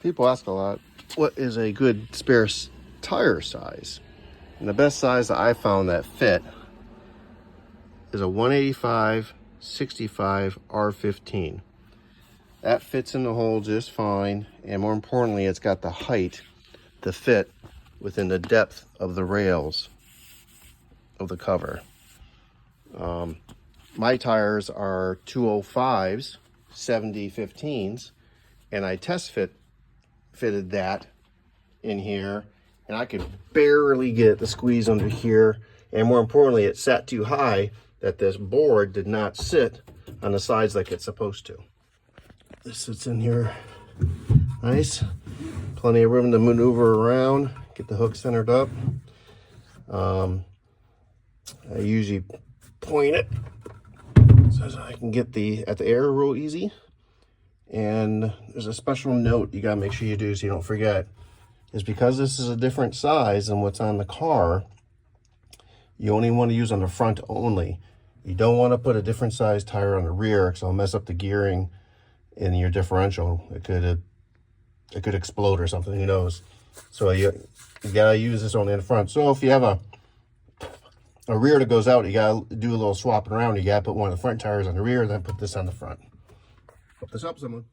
People ask a lot, what is a good spare tire size? And the best size that I found that fit is a 185/65 R15. That fits in the hole just fine, and more importantly, it's got the height to fit within the depth of the rails of the cover. My tires are 205s, 70/15s, and I test fitted that in here, and I could barely get the squeeze under here, and more importantly, it sat too high that this board did not sit on the sides like it's supposed to. This sits in here nice, plenty of room to maneuver around, get the hook centered up. I usually point it so I can get at the air real easy. And there's a special note you gotta make sure you do so you don't forget, is because this is a different size than what's on the car, you only want to use on the front only. You don't want to put a different size tire on the rear because it'll mess up the gearing in your differential. It could explode or something, who knows. So you gotta use this only in the front. So if you have a rear that goes out, you gotta do a little swapping around. You gotta put one of the front tires on the rear, then put this on the front. Hope this helps someone.